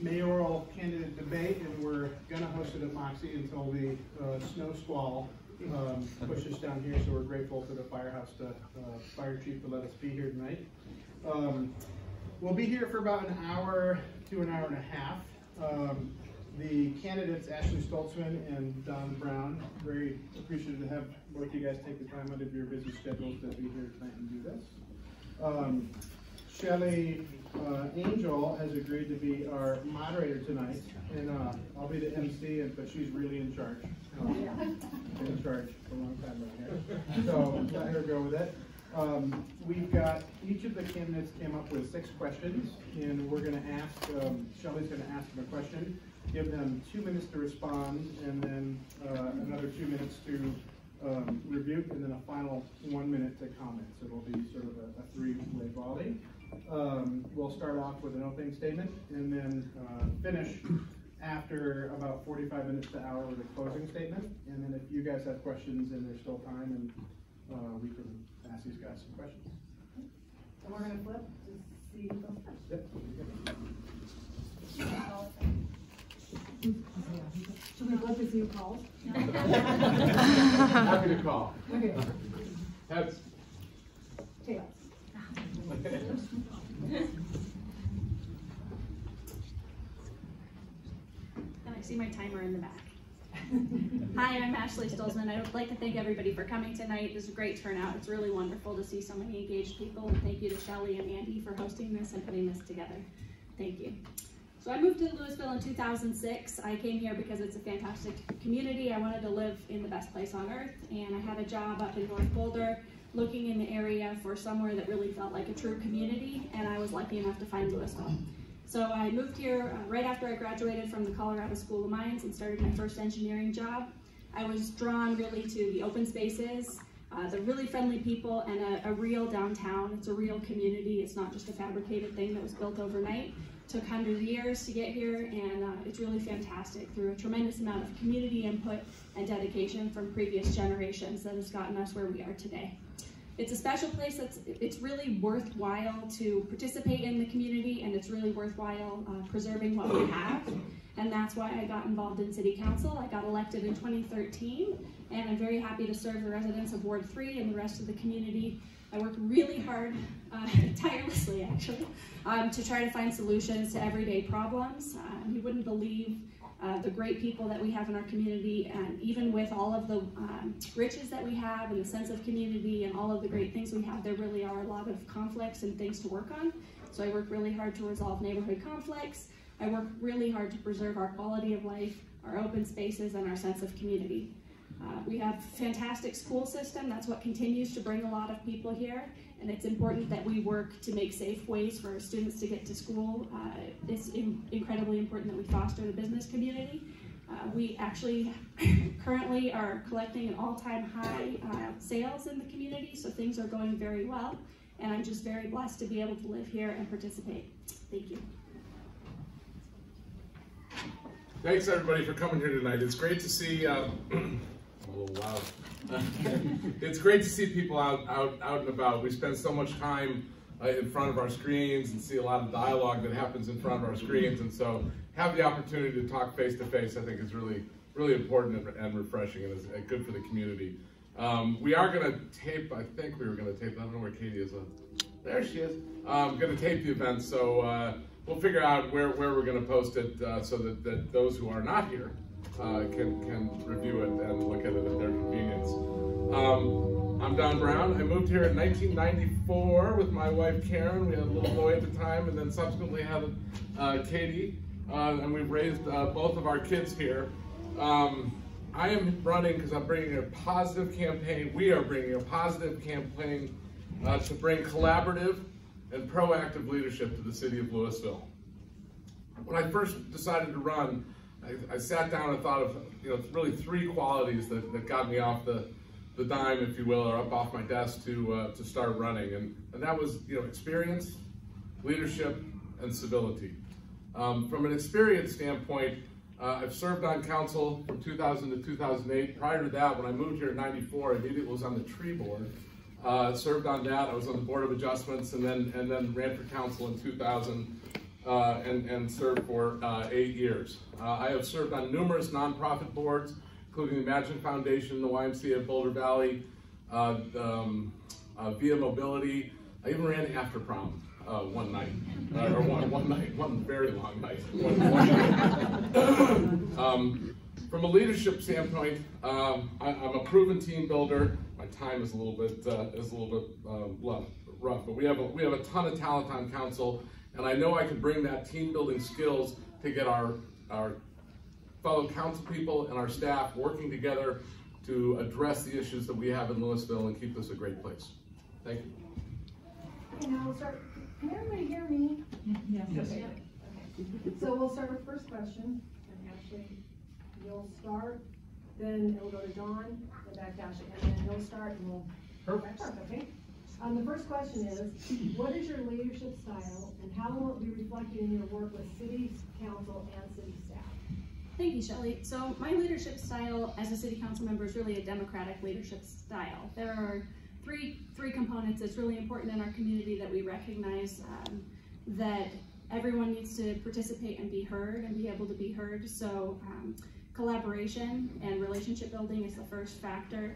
mayoral candidate debate, and we're going to host it at Moxie until the snow squall pushes down here. So we're grateful to the firehouse, fire chief, to let us be here tonight. We'll be here for about an hour to an hour and a half. The candidates, Ashley Stolzmann and Don Brown, very appreciative to have both you guys take the time out of your busy schedules to be here tonight and do this. Shelly Angell has agreed to be our moderator tonight, and I'll be the MC, but she's really in charge. Been in charge for a long time right here, so let her go with it. We've got, each of the candidates came up with 6 questions, and we're going to ask, Shelly's going to ask them a question, give them 2 minutes to respond, and then another 2 minutes to review, and then a final 1 minute to comment. So it'll be sort of a 3-way volley. We'll start off with an opening statement, and then finish after about 45 minutes to an hour with a closing statement. And then if you guys have questions and there's still time, and we can ask these guys some questions. And we're going to flip to see who goes first. Yep. Should we flip to see who calls? Happy to call. Okay. Heads. Tails. And I see my timer in the back. Hi, I'm Ashley Stolzmann. I would like to thank everybody for coming tonight. This is a great turnout. It's really wonderful to see so many engaged people, and thank you to Shelly and Andy for hosting this and putting this together. Thank you. So I moved to Louisville in 2006. I came here because it's a fantastic community. I wanted to live in the best place on earth, and I had a job up in North Boulder looking in the area for somewhere that really felt like a true community, and I was lucky enough to find Louisville. So I moved here right after I graduated from the Colorado School of Mines and started my first engineering job. I was drawn really to the open spaces, the really friendly people, and a real downtown. It's a real community. It's not just a fabricated thing that was built overnight. It took hundreds of years to get here, and it's really fantastic through a tremendous amount of community input and dedication from previous generations that has gotten us where we are today. It's a special place. It's really worthwhile to participate in the community, and it's really worthwhile preserving what we have. And that's why I got involved in City Council. I got elected in 2013, and I'm very happy to serve the residents of Ward 3 and the rest of the community. I work really hard, tirelessly actually, to try to find solutions to everyday problems. You wouldn't believe the great people that we have in our community, and even with all of the riches that we have and the sense of community and all of the great things we have, there really are a lot of conflicts and things to work on. So I work really hard to resolve neighborhood conflicts. I work really hard to preserve our quality of life, our open spaces, and our sense of community. We have a fantastic school system. That's what continues to bring a lot of people here, and it's important that we work to make safe ways for our students to get to school. It's incredibly important that we foster the business community. We actually currently are collecting an all-time high sales in the community, so things are going very well, and I'm just very blessed to be able to live here and participate. Thank you. Thanks everybody for coming here tonight. It's great to see, I'm a little loud. It's great to see people out and about. We spend so much time in front of our screens and see a lot of dialogue that happens in front of our screens, and so have the opportunity to talk face to face, I think, is really important and refreshing, and is good for the community. We are going to tape, I think we were going to tape, I don't know where Katie is. There she is. Going to tape the event, so we'll figure out where we're going to post it so that those who are not here can review it and look at it at their convenience. I'm Don Brown. I moved here in 1994 with my wife Karen. We had a little boy at the time, and then subsequently had Katie, and we've raised both of our kids here. I am running because I'm bringing a positive campaign. We are bringing a positive campaign to bring collaborative and proactive leadership to the city of Louisville. When I first decided to run, I sat down and thought of really 3 qualities that got me off the dime, if you will, or up off my desk to start running, and that was experience, leadership, and civility. From an experience standpoint, I've served on council from 2000 to 2008. Prior to that, when I moved here in '94, I immediately was on the tree board. Served on that. I was on the Board of Adjustments, and then ran for council in 2000. and served for 8 years. I have served on numerous nonprofit boards, including the Imagine Foundation, the YMCA of Boulder Valley, Via Mobility. I even ran after prom one night, or one very long night. From a leadership standpoint, I'm a proven team builder. My time is a little bit rough, but we have a ton of talent on council, and I know I can bring that team building skills to get our fellow council people and our staff working together to address the issues that we have in Louisville and keep this a great place. Thank you. Okay, now we'll start. Can everybody hear me? Yes. Okay. So we'll start with the first question, and Ashley, you'll start, then it'll go to Dawn, and back to Ashley, and then you'll start, and we'll Perfect. okay? The first question is, what is your leadership style, and how will it be reflected in your work with city council and city staff? Thank you, Shelly. So my leadership style as a city council member is really a democratic leadership style. There are three components that's really important in our community that we recognize, that everyone needs to participate and be heard and be able to be heard. So collaboration and relationship building is the first factor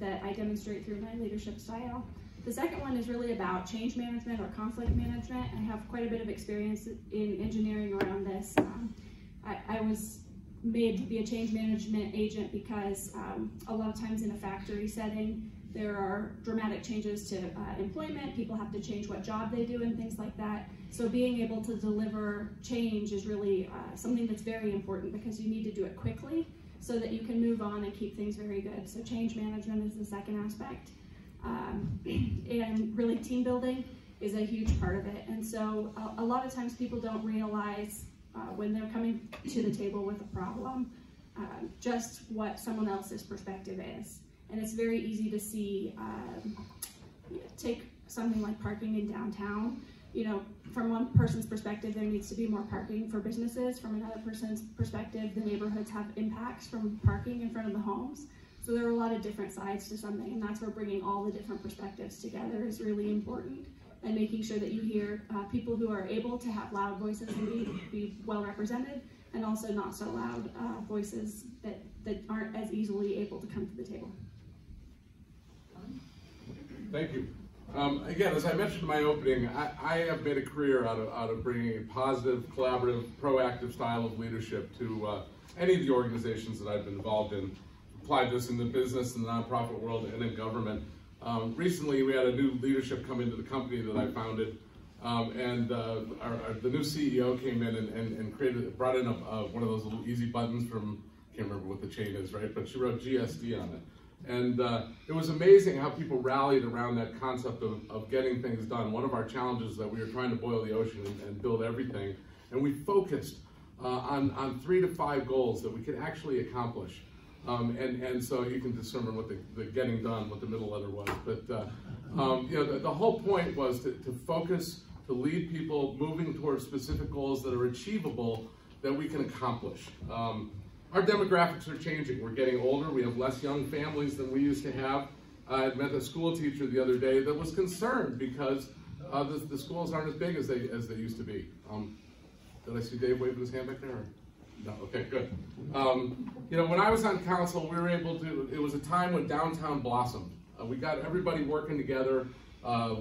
that I demonstrate through my leadership style. The second one is really about change management or conflict management. I have quite a bit of experience in engineering around this. I was made to be a change management agent because a lot of times in a factory setting, there are dramatic changes to employment. People have to change what job they do and things like that. So being able to deliver change is really something that's very important because you need to do it quickly so that you can move on and keep things very good. So change management is the second aspect. And really team building is a huge part of it. And so a lot of times people don't realize when they're coming to the table with a problem, just what someone else's perspective is. And it's very easy to see, take something like parking in downtown. You know, from one person's perspective, there needs to be more parking for businesses. From another person's perspective, the neighborhoods have impacts from parking in front of the homes. So there are a lot of different sides to something, and that's where bringing all the different perspectives together is really important, and making sure that you hear people who are able to have loud voices and be well represented, and also not so loud voices that aren't as easily able to come to the table. Thank you. Again, as I mentioned in my opening, I have made a career out of bringing a positive, collaborative, proactive style of leadership to any of the organizations that I've been involved in. Applied this in the business, in the nonprofit world, and in government. Recently, we had a new leadership come into the company that I founded, and the new CEO came in and brought in one of those little easy buttons from, I can't remember what the chain is, right? But she wrote GSD on it. And it was amazing how people rallied around that concept of getting things done. One of our challenges is that we were trying to boil the ocean and build everything. And we focused on 3 to 5 goals that we could actually accomplish. And so you can discern what the getting done, what the middle letter was. But you know, the whole point was to focus, to lead people moving towards specific goals that are achievable, that we can accomplish. Our demographics are changing. We're getting older. We have less young families than we used to have. I met a school teacher the other day that was concerned because the schools aren't as big as they used to be. Did I see Dave waving his hand back there? Or? No, okay, good. You know, when I was on council, we were able to, it was a time when downtown blossomed. We got everybody working together.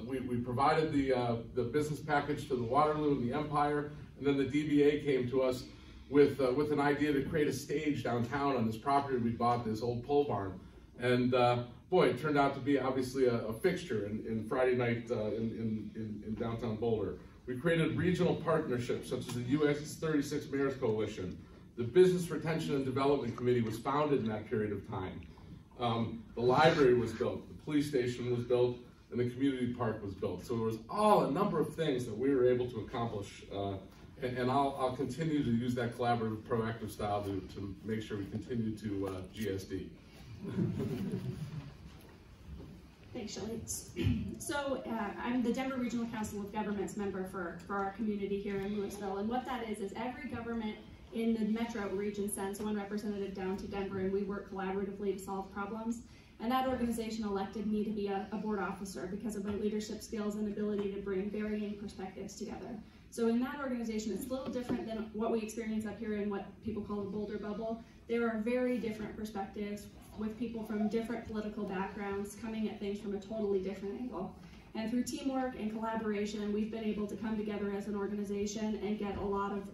We provided the business package to the Waterloo and the Empire, and then the DBA came to us with an idea to create a stage downtown on this property we bought, this old pole barn. And boy, it turned out to be obviously a fixture in Friday night in downtown Boulder. We created regional partnerships such as the US 36 Mayors Coalition. The Business Retention and Development Committee was founded in that period of time. The library was built, the police station was built, and the community park was built. So it was all a number of things that we were able to accomplish. And I'll continue to use that collaborative, proactive style to make sure we continue to GSD. Thanks, Shelly. So I'm the Denver Regional Council of Governments member for our community here in Louisville. And what that is every government in the metro region sends one representative down to Denver, and we work collaboratively to solve problems. And that organization elected me to be a board officer because of my leadership skills and ability to bring varying perspectives together. So in that organization, it's a little different than what we experience up here in what people call the Boulder bubble. There are very different perspectives with people from different political backgrounds coming at things from a totally different angle. And through teamwork and collaboration, we've been able to come together as an organization and get a lot of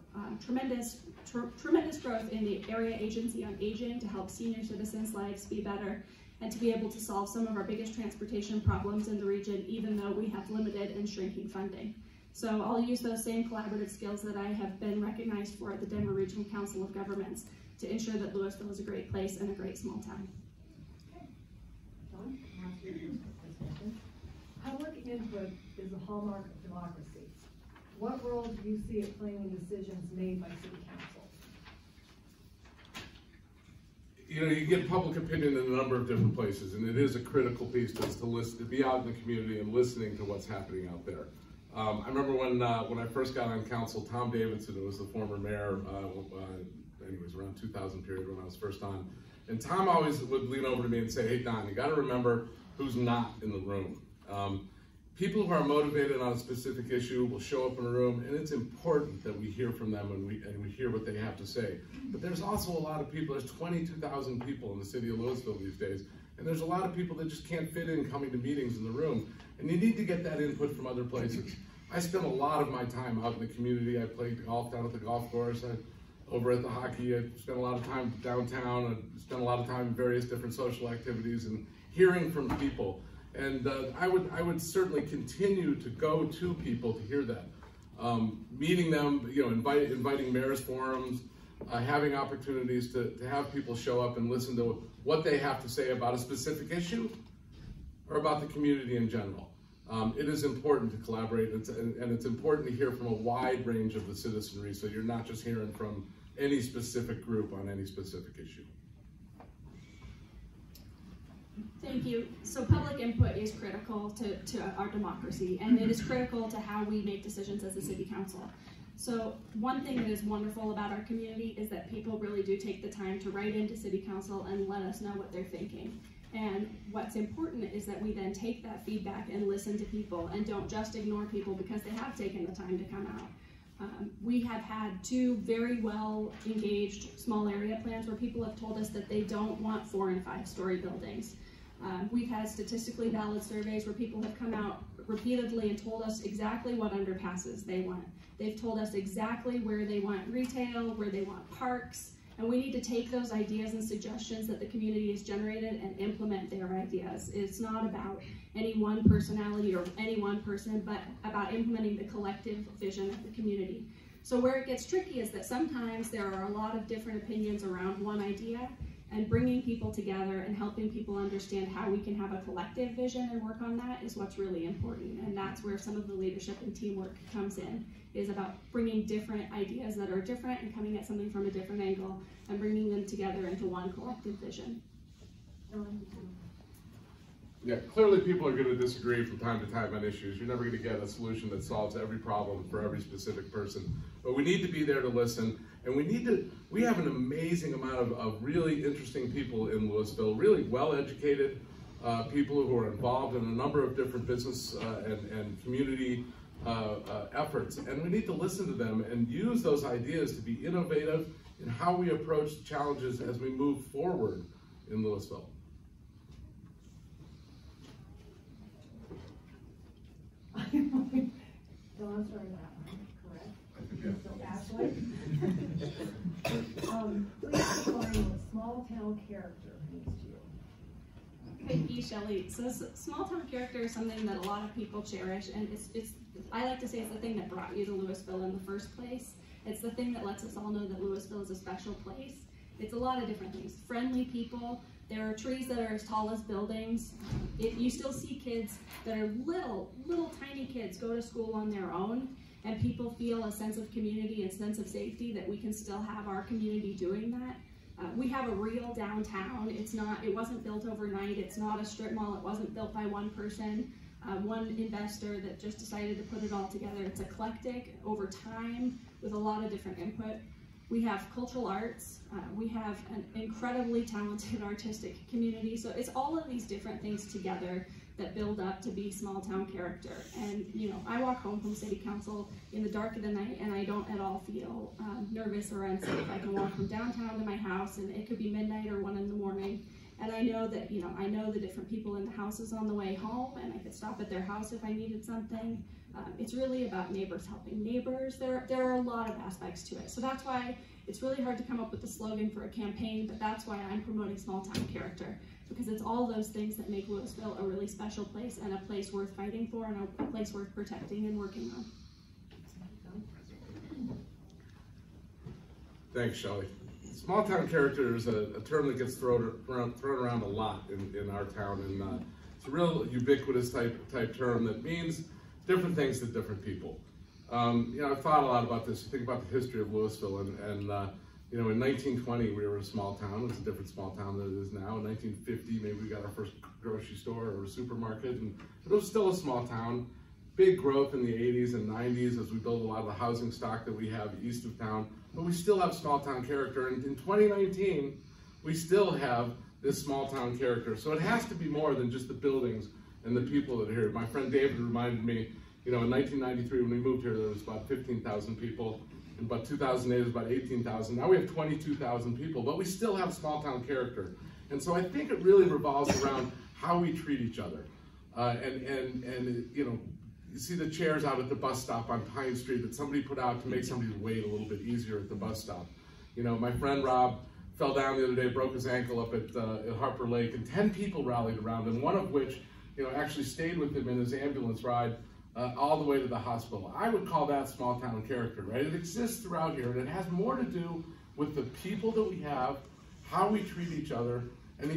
tremendous growth in the Area Agency on Aging to help senior citizens' lives be better and to be able to solve some of our biggest transportation problems in the region, even though we have limited and shrinking funding. So I'll use those same collaborative skills that I have been recognized for at the Denver Regional Council of Governments to ensure that Louisville is a great place and a great small town. Okay. John, I'll ask you this question. Public input is a hallmark of democracy. What role do you see it playing in decisions made by City Council? You know, you get public opinion in a number of different places, and it is a critical piece to listen, to be out in the community and listening to what's happening out there. I remember when I first got on council, Tom Davidson, who was the former mayor, anyways, around 2000 period when I was first on, and Tom always would lean over to me and say, "Hey Don, you got to remember who's not in the room." People who are motivated on a specific issue will show up in a room, and it's important that we hear from them and we hear what they have to say. But there's also a lot of people, there's 22,000 people in the city of Louisville these days, and there's a lot of people that just can't fit in coming to meetings in the room, and you need to get that input from other places. I spend a lot of my time out in the community. I played golf down at the golf course, over at the hockey. I spent a lot of time downtown, I spent a lot of time in various different social activities and hearing from people. And I would certainly continue to go to people to hear that. Meeting them, you know, inviting mayor's forums, having opportunities to have people show up and listen to what they have to say about a specific issue or about the community in general. It is important to collaborate, and it's important to hear from a wide range of the citizenry, so you're not just hearing from any specific group on any specific issue. Thank you. So public input is critical to our democracy, and it is critical to how we make decisions as a city council. So one thing that is wonderful about our community is that people really do take the time to write into city council and let us know what they're thinking. And what's important is that we then take that feedback and listen to people and don't just ignore people because they have taken the time to come out. We have had 2 very well engaged small area plans where people have told us that they don't want 4- and 5-story buildings. We've had statistically valid surveys where people have come out repeatedly and told us exactly what underpasses they want. They've told us exactly where they want retail, where they want parks, and we need to take those ideas and suggestions that the community has generated and implement their ideas. It's not about any one personality or any one person, but about implementing the collective vision of the community. So where it gets tricky is that sometimes there are a lot of different opinions around one idea, and bringing people together and helping people understand how we can have a collective vision and work on that is what's really important. And that's where some of the leadership and teamwork comes in, is about bringing different ideas that are different and coming at something from a different angle and bringing them together into one collective vision. Yeah, clearly people are going to disagree from time to time on issues. You're never going to get a solution that solves every problem for every specific person. But we need to be there to listen, and we have an amazing amount of really interesting people in Louisville, really well-educated people who are involved in a number of different business and community efforts. And we need to listen to them and use those ideas to be innovative in how we approach challenges as we move forward in Louisville. Don't answer that one, correct? So Ashley? Please define what small town character means to you. Thank you, Shelly. So small town character is something that a lot of people cherish, and I like to say it's the thing that brought you to Louisville in the first place. It's the thing that lets us all know that Louisville is a special place. It's a lot of different things. Friendly people. There are trees that are as tall as buildings. If you still see kids that are little tiny kids go to school on their own, and people feel a sense of community and sense of safety that we can still have our community doing that. We have a real downtown. It wasn't built overnight. It's not a strip mall. It wasn't built by one person, one investor that just decided to put it all together. It's eclectic over time with a lot of different input. We have cultural arts. We have an incredibly talented artistic community. So it's all of these different things together that build up to be small town character. And you know, I walk home from city council in the dark of the night and I don't at all feel nervous or unsafe. I can walk from downtown to my house and it could be midnight or 1 in the morning. And I know that, you know, I know the different people in the houses on the way home, and I could stop at their house if I needed something. It's really about neighbors helping neighbors. There are a lot of aspects to it. So that's why it's really hard to come up with a slogan for a campaign, but that's why I'm promoting small town character, because it's all those things that make Louisville a really special place and a place worth fighting for and a place worth protecting and working on. Thanks, Shelly. Small town character is a term that gets thrown around a lot in our town, and it's a real ubiquitous type term that means different things to different people. You know, I've thought a lot about this. You think about the history of Louisville, and you know, in 1920 we were a small town. It's a different small town than it is now. In 1950, maybe we got our first grocery store or supermarket, but it was still a small town. Big growth in the 80s and 90s as we build a lot of the housing stock that we have east of town, but we still have small town character. And in 2019, we still have this small town character. So it has to be more than just the buildings and the people that are here. My friend David reminded me, you know, in 1993 when we moved here, there was about 15,000 people. In about 2008, it was about 18,000. Now we have 22,000 people, but we still have small town character. And so I think it really revolves around how we treat each other. And you know, you see the chairs out at the bus stop on Pine Street that somebody put out to make somebody's wait a little bit easier at the bus stop. You know, my friend Rob fell down the other day, broke his ankle up at Harper Lake, and 10 people rallied around him, one of which, you know, actually stayed with him in his ambulance ride all the way to the hospital. I would call that small town character, right? It exists throughout here, and it has more to do with the people that we have, how we treat each other, and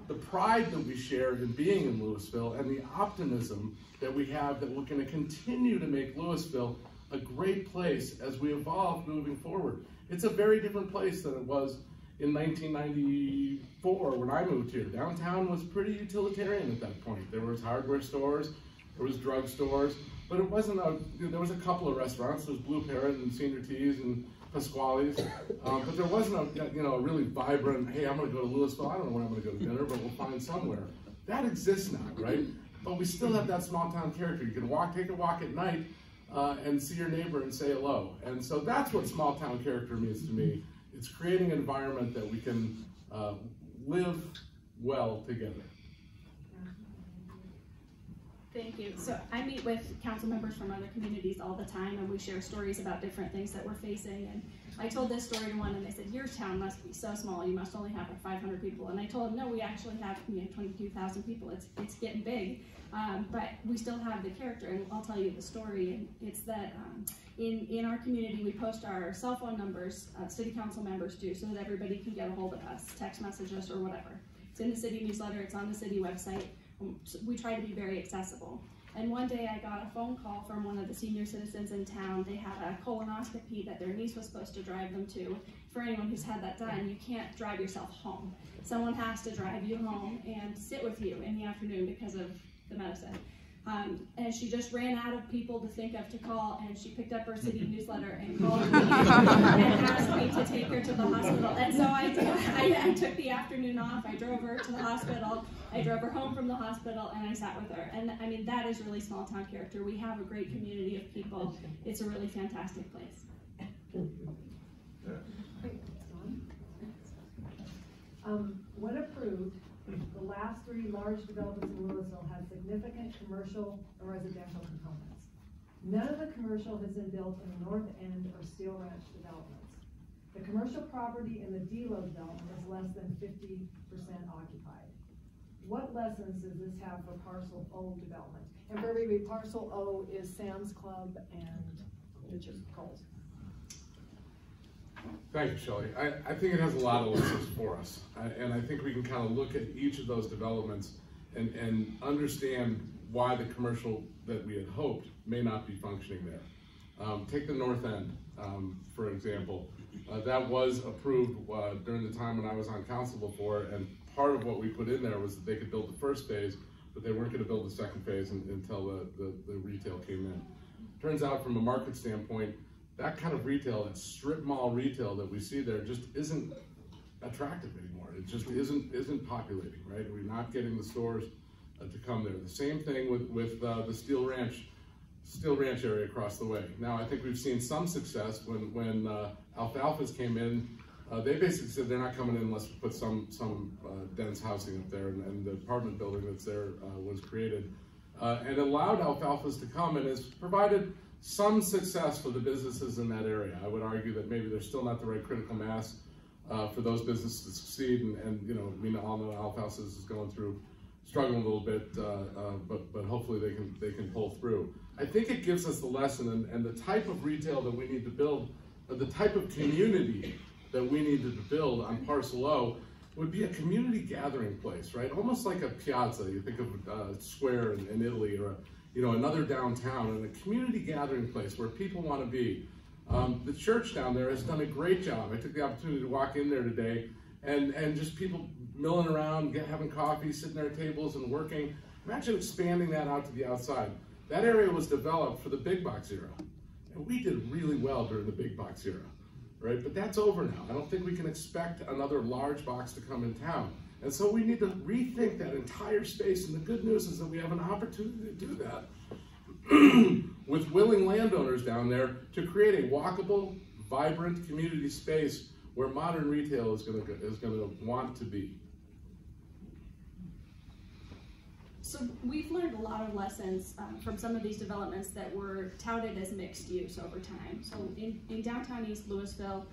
the pride that we share in being in Louisville, and the optimism that we have that we're going to continue to make Louisville a great place as we evolve moving forward. It's a very different place than it was in 1994 when I moved here. Downtown was pretty utilitarian at that point. There was hardware stores, there was drug stores, but it wasn't there was a couple of restaurants. There was Blue Parrot and Senior Teas and Pasquale's, but there wasn't a really vibrant, hey, I'm going to go to Louisville, I don't know when I'm going to go to dinner, but we'll find somewhere. That exists now, right? But we still have that small town character. You can take a walk at night and see your neighbor and say hello. And so that's what small town character means to me. It's creating an environment that we can live well together. Thank you. So I meet with council members from other communities all the time, and we share stories about different things that we're facing. And I told this story to one, and they said, your town must be so small, you must only have like 500 people. And I told them, no, we actually have 22,000 people. It's getting big, but we still have the character. And I'll tell you the story. And it's that in our community, we post our cell phone numbers, city council members do, so that everybody can get a hold of us, text message us or whatever. It's in the city newsletter, it's on the city website. We try to be very accessible. And one day I got a phone call from one of the senior citizens in town. They had a colonoscopy that their niece was supposed to drive them to. For anyone who's had that done, you can't drive yourself home. Someone has to drive you home and sit with you in the afternoon because of the medicine. And she just ran out of people to think of to call, and she picked up her city newsletter and called me and asked me to take her to the hospital. And so I took the afternoon off. I drove her to the hospital. I drove her home from the hospital, and I sat with her. And I mean, that is really small town character. We have a great community of people. It's a really fantastic place. When approved, the last 3 large developments in Louisville had significant commercial or residential components. None of the commercial has been built in the North End or Steel Ranch developments. The commercial property in the D-Lo development is less than 50% occupied. What lessons does this have for Parcel O development? And for everybody, Parcel O is Sam's Club and Richard Cole's. Thank you, Shelly. I think it has a lot of lessons for us. And I think we can kind of look at each of those developments and understand why the commercial that we had hoped may not be functioning there. Take the North End, for example. That was approved during the time when I was on council before, and part of what we put in there was that they could build the first phase, but they weren't going to build the second phase until the retail came in. Turns out from a market standpoint, that kind of retail, that strip mall retail that we see there just isn't attractive anymore. It just isn't populating, right? We're not getting the stores to come there. The same thing with the Steel Ranch area across the way. Now, I think we've seen some success when Alfalfa's came in. They basically said they're not coming in unless we put some dense housing up there, and the apartment building that's there was created. And allowed Alfalfa's to come, and has provided some success for the businesses in that area. I would argue that maybe there's still not the right critical mass for those businesses to succeed, and you know, we all know Alfalfa's is going through, struggling a little bit, but hopefully they can pull through. I think it gives us the lesson and the type of retail that we need to build, the type of community that we needed to build on Parcel O would be a community gathering place, right? Almost like a piazza. You think of a square in Italy, or another downtown, and a community gathering place where people want to be. The church down there has done a great job. I took the opportunity to walk in there today, and just people milling around, having coffee, sitting there at tables and working. Imagine expanding that out to the outside. That area was developed for the big box era, and we did really well during the big box era. Right? But that's over now. I don't think we can expect another large box to come in town. And so we need to rethink that entire space. And the good news is that we have an opportunity to do that with willing landowners down there to create a walkable, vibrant community space where modern retail is going to want to be. So we've learned a lot of lessons from some of these developments that were touted as mixed use over time. So in downtown East Louisville,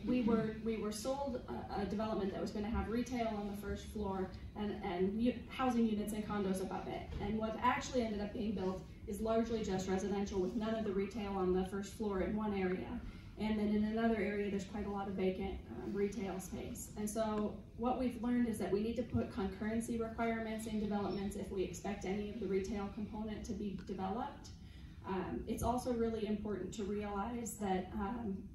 we were sold a development that was going to have retail on the first floor and housing units and condos above it. And what actually ended up being built is largely just residential, with none of the retail on the first floor in one area. And then in another area, there's quite a lot of vacant retail space. And so what we've learned is that we need to put concurrency requirements in developments if we expect any of the retail component to be developed. It's also really important to realize that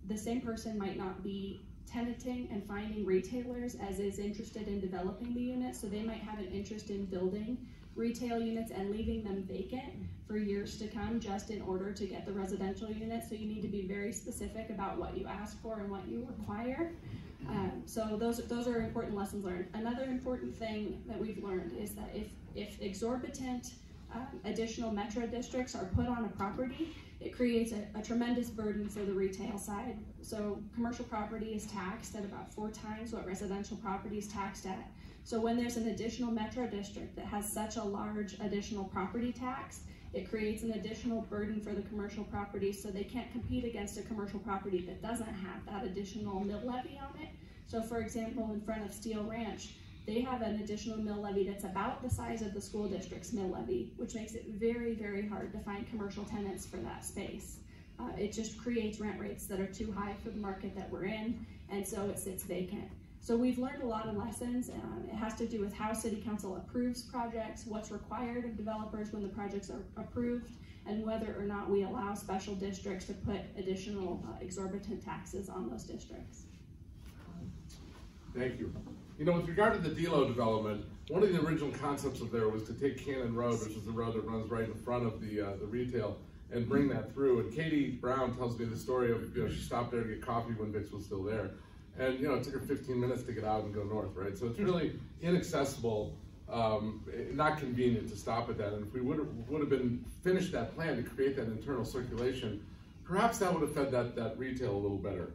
the same person might not be tenanting and finding retailers as is interested in developing the unit. So they might have an interest in building retail units and leaving them vacant for years to come just in order to get the residential unit. So you need to be very specific about what you ask for and what you require. So those are important lessons learned. Another important thing that we've learned is that if exorbitant additional metro districts are put on a property, it creates a tremendous burden for the retail side. So commercial property is taxed at about 4 times what residential property is taxed at. So when there's an additional metro district that has such a large additional property tax, it creates an additional burden for the commercial property, so they can't compete against a commercial property that doesn't have that additional mill levy on it. So for example, in front of Steel Ranch, they have an additional mill levy that's about the size of the school district's mill levy, which makes it very, very hard to find commercial tenants for that space. It just creates rent rates that are too high for the market that we're in, and so it sits vacant. So we've learned a lot of lessons. It has to do with how City Council approves projects, what's required of developers when the projects are approved, and whether or not we allow special districts to put additional exorbitant taxes on those districts. Thank you. With regard to the Delo development, one of the original concepts of there was to take Cannon Road, which is the road that runs right in front of the retail, and bring that through. And Katie Brown tells me the story of, she stopped there to get coffee when Vic's was still there. And it took her 15 minutes to get out and go north, right? So it's really inaccessible, not convenient to stop at that. And if we would have been finished that plan to create that internal circulation, perhaps that would have fed that retail a little better.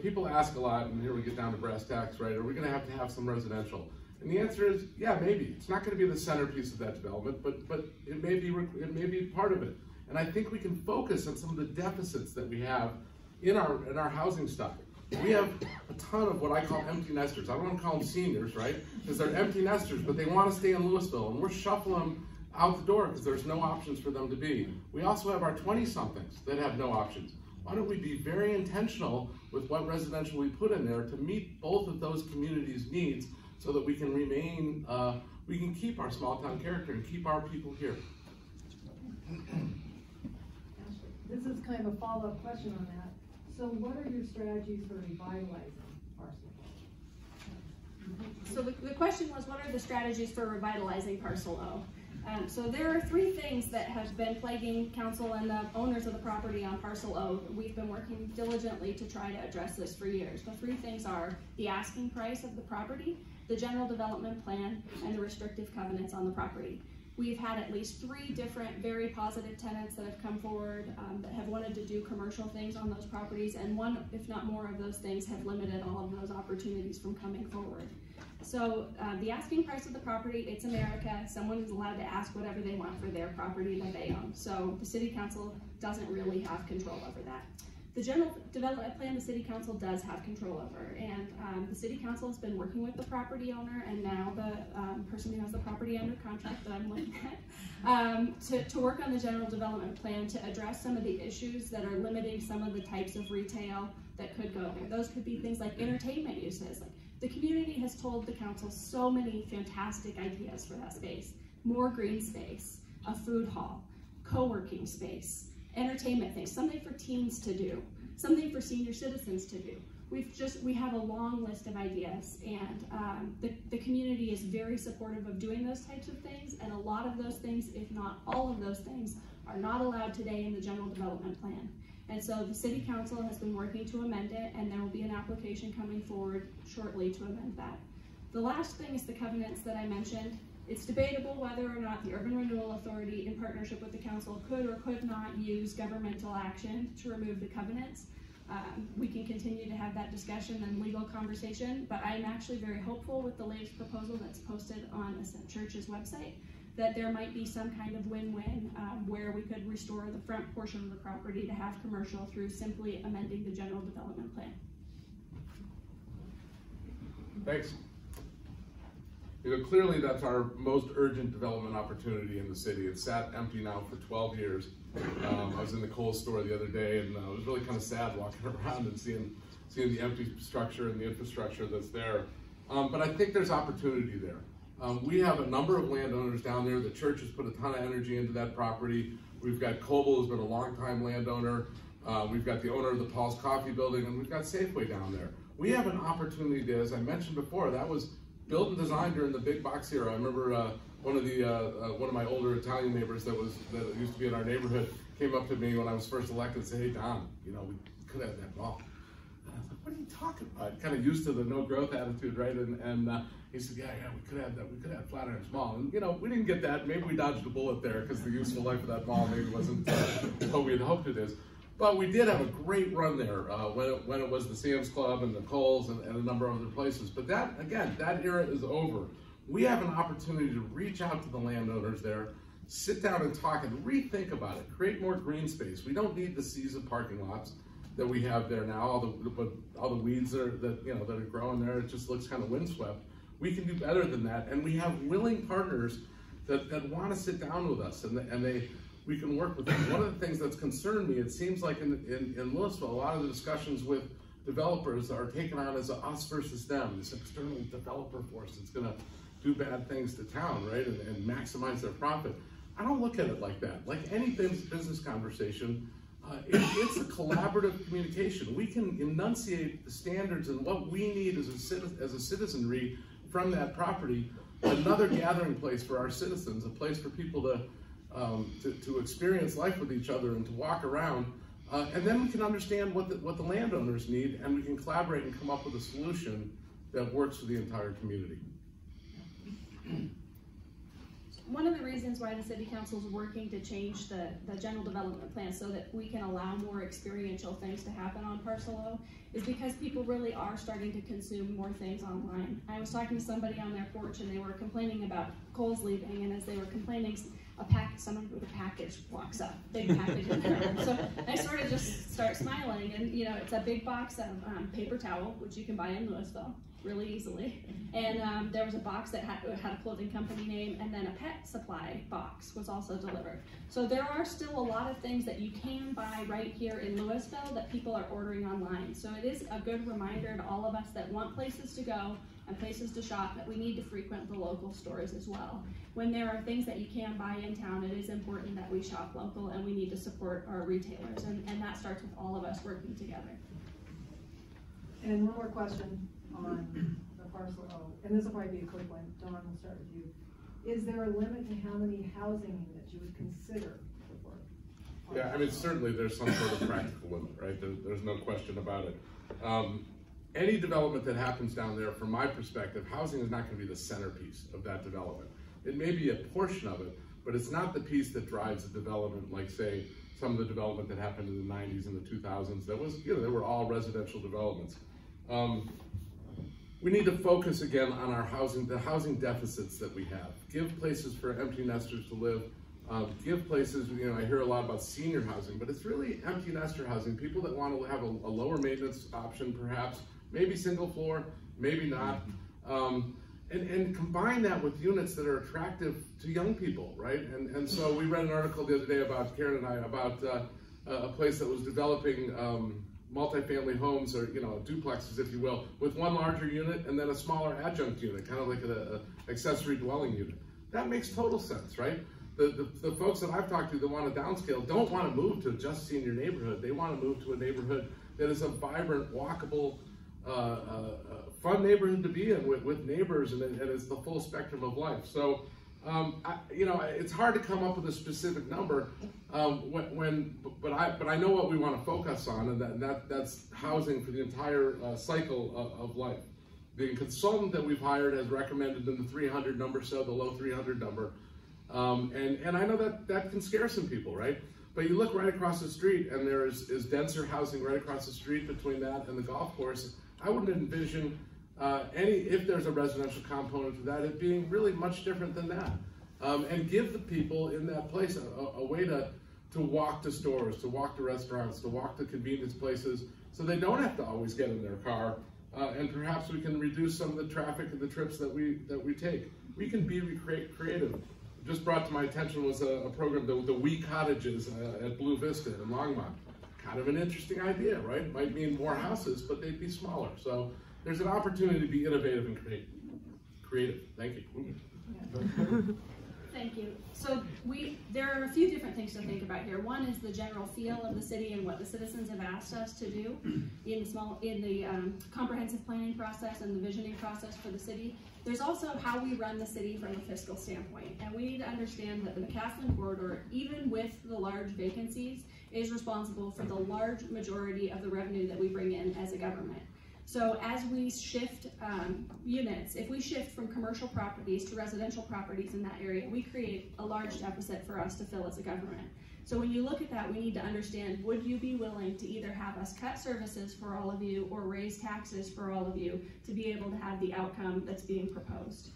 People ask a lot, and here we get down to brass tacks, right? Are we going to have some residential? And the answer is, yeah, maybe. It's not going to be the centerpiece of that development, but it may be part of it. And I think we can focus on some of the deficits that we have in our housing stock. We have a ton of what I call empty nesters. I don't want to call them seniors, right? Because they're empty nesters, but they want to stay in Louisville, and we're shuffling them out the door because there's no options for them to be. We also have our 20-somethings that have no options. Why don't we be very intentional with what residential we put in there to meet both of those communities' needs so that we can remain, we can keep our small town character and keep our people here. This is kind of a follow-up question on that. So what are your strategies for revitalizing Parcel O? So the question was, what are the strategies for revitalizing Parcel O? So there are 3 things that have been plaguing council and the owners of the property on Parcel O. We've been working diligently to try to address this for years. The 3 things are the asking price of the property, the general development plan, and the restrictive covenants on the property. We've had at least 3 different very positive tenants that have come forward that have wanted to do commercial things on those properties, and one, if not more, of those things have limited all of those opportunities from coming forward. So the asking price of the property, it's America. Someone is allowed to ask whatever they want for their property that they own. So the city council doesn't really have control over that. The general development plan the city council does have control over, and the city council has been working with the property owner and now the person who has the property under contract that I'm looking at to work on the general development plan to address some of the issues that are limiting some of the types of retail that could go there. Those could be things like entertainment uses. Like, the community has told the council so many fantastic ideas for that space. More green space, a food hall, co-working space, entertainment things, something for teens to do, something for senior citizens to do. We have a long list of ideas, and the community is very supportive of doing those types of things, and a lot of those things, if not all of those things, are not allowed today in the general development plan. And so the city council has been working to amend it, and there will be an application coming forward shortly to amend that. The last thing is the covenants that I mentioned. It's debatable whether or not the Urban Renewal Authority, in partnership with the council, could or could not use governmental action to remove the covenants. We can continue to have that discussion and legal conversation, but I am actually very hopeful with the latest proposal that's posted on Ascent Church's website that there might be some kind of win-win where we could restore the front portion of the property to have commercial through simply amending the general development plan. Thanks. You know, clearly that's our most urgent development opportunity in the city. It's sat empty now for 12 years. I was in the Kohl's store the other day, and it was really kind of sad walking around and seeing the empty structure and the infrastructure that's there. But I think there's opportunity there. We have a number of landowners down there. The church has put a ton of energy into that property. We've got Coble, who's been a longtime landowner. We've got the owner of the Paul's Coffee Building, and we've got Safeway down there. We have an opportunity to, as I mentioned before, that was built and designed during the big box era. I remember one of my older Italian neighbors that used to be in our neighborhood came up to me when I was first elected and said, "Hey Don, you know, we could have that mall." And I was like, "What are you talking about?" Kind of used to the no growth attitude, right? And he said, yeah, we could have that. We could have Flatirons Mall. And you know, we didn't get that. Maybe we dodged a bullet there because the useful life of that mall maybe wasn't what we had hoped it is. But we did have a great run there when it was the Sam's Club and the Kohl's and a number of other places. But that, again, that era is over. We have an opportunity to reach out to the landowners there, sit down and talk and rethink about it, create more green space. We don't need the seas of parking lots that we have there now, all the weeds that are growing there. It just looks kind of windswept. We can do better than that, and we have willing partners that want to sit down with us, and we can work with them. One of the things that's concerned me, it seems like in Louisville, a lot of the discussions with developers are taken on as a us versus them, this external developer force that's going to do bad things to town, right, and maximize their profit. I don't look at it like that. Like any business conversation, it's a collaborative communication. We can enunciate the standards and what we need as a citizenry from that property, another gathering place for our citizens, a place for people to experience life with each other and to walk around, and then we can understand what the landowners need, and we can collaborate and come up with a solution that works for the entire community. One of the reasons why the City Council is working to change the general development plan so that we can allow more experiential things to happen on Parcel O is because people really are starting to consume more things online. I was talking to somebody on their porch and they were complaining about Kohl's leaving, and as they were complaining, someone with a package walks up, big package in there. So I sort of just start smiling, and you know, it's a big box of paper towel, which you can buy in Louisville really easily. And there was a box that had a clothing company name, and then a pet supply box was also delivered. So there are still a lot of things that you can buy right here in Louisville that people are ordering online. So it is a good reminder to all of us that want places to go and places to shop that we need to frequent the local stores as well. When there are things that you can buy in town, it is important that we shop local, and we need to support our retailers, and that starts with all of us working together. And one more question on the Parcel O, and this will probably be a quick one. Dawn, we'll start with you. Is there a limit to how many housing units you would consider for? Yeah, I mean, certainly there's some sort of practical limit, right? There's no question about it. Any development that happens down there, from my perspective, housing is not going to be the centerpiece of that development. It may be a portion of it, but it's not the piece that drives the development, like say, some of the development that happened in the 90s and the 2000s. That was, they were all residential developments. We need to focus again on our housing, the housing deficits that we have. Give places for empty nesters to live. Give places, I hear a lot about senior housing, but it's really empty nester housing. People that want to have a lower maintenance option, perhaps, maybe single floor, maybe not. And combine that with units that are attractive to young people, right? And so we read an article the other day about, Karen and I, about a place that was developing multifamily homes, or duplexes, if you will, with one larger unit and then a smaller adjunct unit, kind of like an accessory dwelling unit. That makes total sense, right? The folks that I've talked to that want to downscale don't want to move to just senior neighborhood. They want to move to a neighborhood that is a vibrant, walkable, fun neighborhood to be in with neighbors, and it's the full spectrum of life. So, it's hard to come up with a specific number, but I know what we want to focus on, and that's housing for the entire cycle of life. The consultant that we've hired has recommended in the 300 number, so the low 300 number, and I know that can scare some people, right? But you look right across the street, and there is denser housing right across the street between that and the golf course. I wouldn't envision if there's a residential component to that, it being really much different than that. And give the people in that place a way to walk to stores, to walk to restaurants, to walk to convenience places, so they don't have to always get in their car. And perhaps we can reduce some of the traffic and the trips that we take. We can be creative. Just brought to my attention was a program, the We Cottages at Blue Vista in Longmont. Kind of an interesting idea, right? It might mean more houses, but they'd be smaller. So there's an opportunity to be innovative and creative. Thank you. Thank you. So there are a few different things to think about here. One is the general feel of the city and what the citizens have asked us to do in the comprehensive planning process and the visioning process for the city. There's also how we run the city from a fiscal standpoint, and we need to understand that the McCaslin corridor, even with the large vacancies, is responsible for the large majority of the revenue that we bring in as a government. So as we shift units, if we shift from commercial properties to residential properties in that area, we create a large deficit for us to fill as a government. So when you look at that, we need to understand, would you be willing to either have us cut services for all of you or raise taxes for all of you to be able to have the outcome that's being proposed?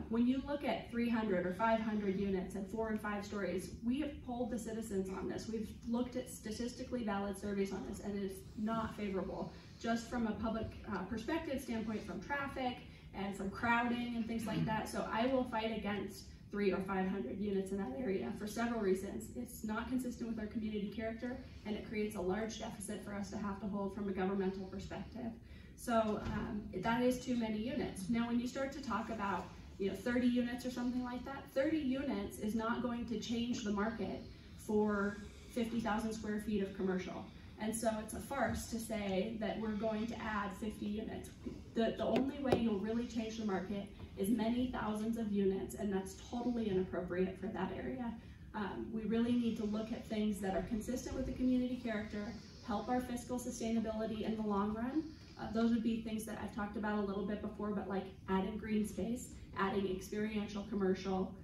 When you look at 300 or 500 units and 4 and 5 stories, we have polled the citizens on this. We've looked at statistically valid surveys on this, and it is not favorable, just from a public perspective standpoint, from traffic and from crowding and things like that. So I will fight against 300 or 500 units in that area for several reasons. It's not consistent with our community character, and it creates a large deficit for us to have to hold from a governmental perspective. So that is too many units. Now, when you start to talk about 30 units or something like that, 30 units is not going to change the market for 50,000 square feet of commercial. And so it's a farce to say that we're going to add 50 units. The only way you'll really change the market is many thousands of units, and that's totally inappropriate for that area. We really need to look at things that are consistent with the community character, help our fiscal sustainability in the long run. Those would be things that I've talked about a little bit before, but like adding green space, adding experiential commercial,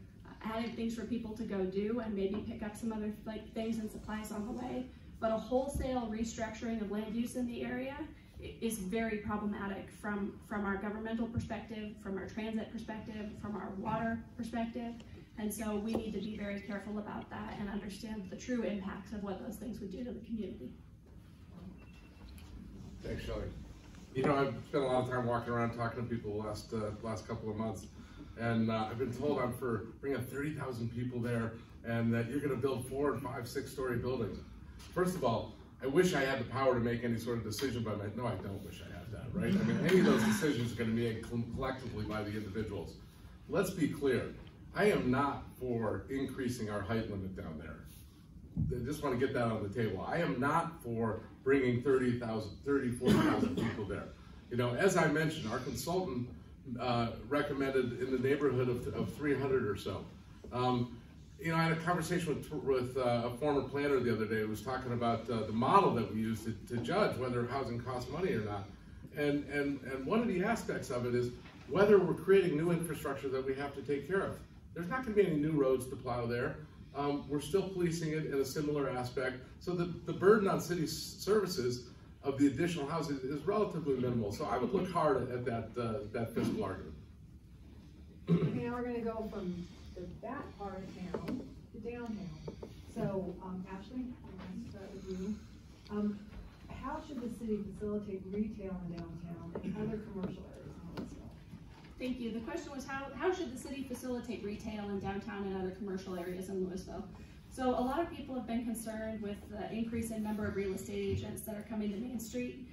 adding things for people to go do and maybe pick up some other things and supplies on the way. But a wholesale restructuring of land use in the area is very problematic from our governmental perspective, from our transit perspective, from our water perspective. And so we need to be very careful about that and understand the true impacts of what those things would do to the community. Thanks, Shelly. I've spent a lot of time walking around talking to people the last couple of months, and I've been told I'm for bringing 30,000 people there, and that you're going to build 4 and 5, 6-story buildings. First of all, I wish I had the power to make any sort of decision by no, I don't wish I had that, right? I mean, any of those decisions are going to be made collectively by the individuals. Let's be clear. I am not for increasing our height limit down there. I just want to get that on the table. I am not for bringing 30,000, 40,000 people there. As I mentioned, our consultant recommended in the neighborhood of 300 or so. I had a conversation with a former planner the other day who was talking about the model that we use to judge whether housing costs money or not. And one of the aspects of it is whether we're creating new infrastructure that we have to take care of. There's not going to be any new roads to plow there. We're still policing it in a similar aspect. So the burden on city services of the additional housing is relatively minimal. So I would look hard at that fiscal argument. Okay, now we're gonna go from the back part of town to downtown. So, Ashley, I'm gonna start with you. How should the city facilitate retail in downtown and other commercial areas in Louisville? Thank you. The question was how should the city facilitate retail in downtown and other commercial areas in Louisville? So a lot of people have been concerned with the increase in number of real estate agents that are coming to Main Street.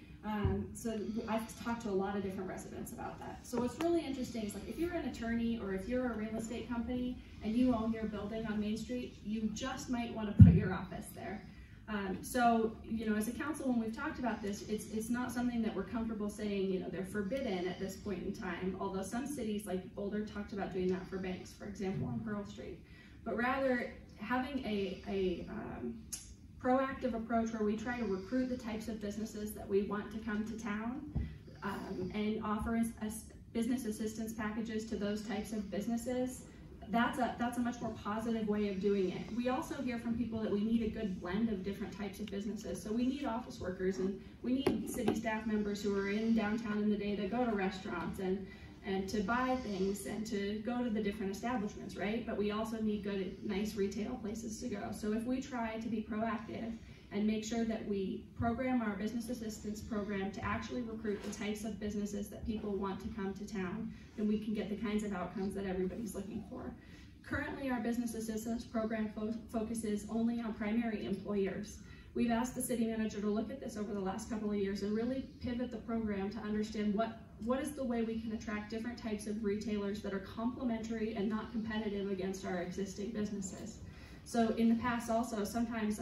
So I've talked to a lot of different residents about that. So what's really interesting is, like, if you're an attorney or if you're a real estate company and you own your building on Main Street, you just might want to put your office there. So, you know, as a council, when we've talked about this, it's not something that we're comfortable saying, you know, they're forbidden at this point in time, although some cities like Boulder talked about doing that for banks, for example, on Pearl Street. But rather having a proactive approach where we try to recruit the types of businesses that we want to come to town, and offer us business assistance packages to those types of businesses. That's a much more positive way of doing it. We also hear from people that we need a good blend of different types of businesses. So we need office workers and we need city staff members who are in downtown in the day to go to restaurants and to buy things and to go to the different establishments, right? But we also need good, nice retail places to go. So if we try to be proactive and make sure that we program our business assistance program to actually recruit the types of businesses that people want to come to town, then we can get the kinds of outcomes that everybody's looking for. Currently, our business assistance program focuses only on primary employers. We've asked the city manager to look at this over the last couple of years and really pivot the program to understand what is the way we can attract different types of retailers that are complementary and not competitive against our existing businesses. So in the past also, sometimes